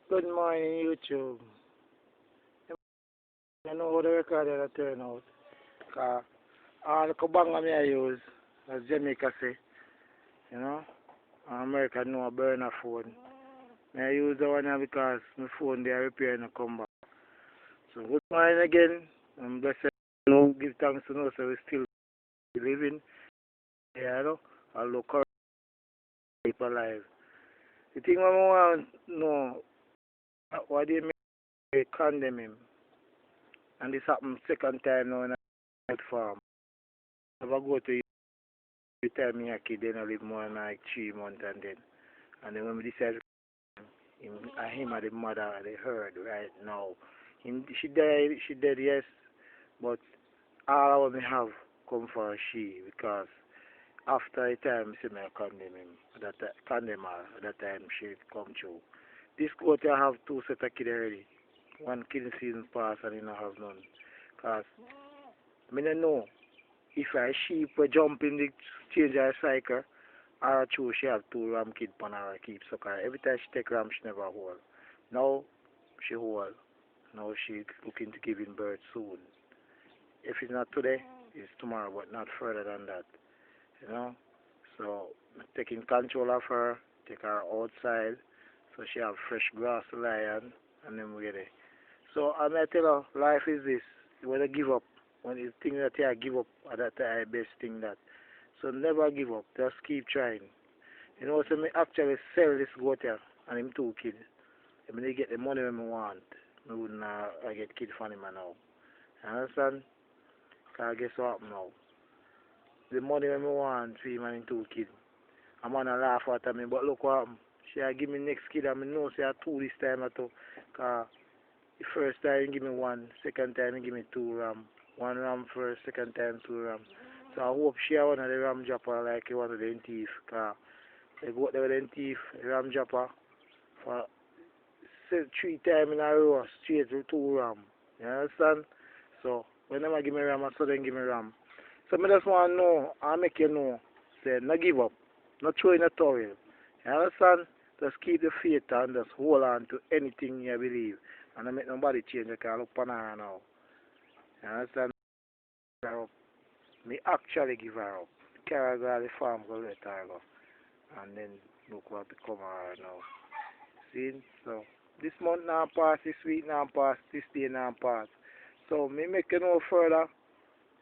Good morning, YouTube. I know how the recorder will turn out. Cause all the kabanga me I use, as Jamaica say, you know, and America know a burner phone. Me I use the one here because my phone they are repairing and come back. So good morning again. I'm blessed. You know, give thanks to know so we still living. Yeah, you know, although currently keep alive. The thing I want to know, why they make they condemn him. And this happened second time now in a farm. Never go to every time me a kid, then I live more than like 3 months and then when we decided him and the mother they heard right now. She dead yes, but all of me have come for she because after a time see me condemn him. Condemn her at that time she come through. This quarter I have two set of kids already. One kid season pass and he don't have none. Cause me don't know if a sheep will jump in the change her cycle. Or true, she have two ram kid pan her keep sucker. Every time she take ram, she never hold. Now she hold. Now she looking to giving birth soon. If it's not today, it's tomorrow, but not further than that. You know. So taking control of her, take her outside, so she have fresh grass to lie on, and then we get it. So I may tell her, life is this. You wanna give up. When you think that you give up, that's the best thing that. So never give up. Just keep trying. You know, so me actually sell this goat here and him two kids. I mean, they get the money when I want. I wouldn't I get kid from him now. You understand? Because guess what happen now? The money when I want for him and him two kids. I'm gonna laugh at me, but look what happen. She give me next kid and I know say I two this time at all. Because the first time he give me one, second time he give me two ram. One ram first, second time two ram. So I hope she one of the ram dropper like one of them thief. Cause they go out there with them thief, ram dropper for 3 times in a row straight with two ram. You understand? So whenever I give me ram, I so then give me ram. So I just want to know, I make you know, say no give up, not throw in a towel. You understand? Just keep the faith and just hold on to anything you believe. And I make nobody change, I can look on her now. You understand? Her up. Me actually give her up. Carry her to the farm, go let her go. And then look what become her now. See? So this month now pass, this week now pass, this day now pass. So me make you know further.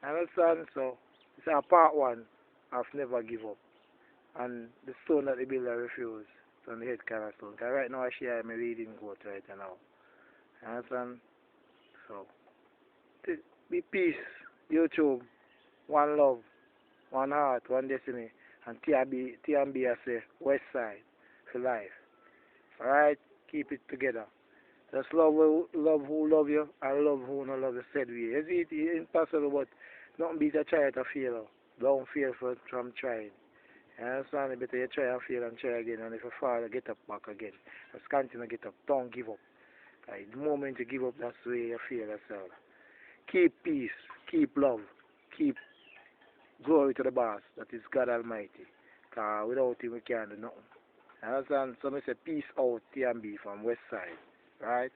Understand? So it's a part one of never give up. And the stone that the builder refused. So on the head kind of stone. Cause right now I share my reading goat right now. Understand? So be peace, YouTube, one love, one heart, one destiny, and TMB I say Westside for life. Alright? Keep it together. Just love who love you and love who not love you said we. It's impossible but nothing beats a try to fail. Don't fail from trying. You understand? It's better you try and fail and try again and if you fall you get up back again. Just continue to get up. Don't give up. Like, the moment you give up that's the way you feel yourself. Keep peace, keep love, keep glory to the boss, that is God Almighty. Cause without him we can't do nothing. You understand? So I say peace out TMB from Westside. Right?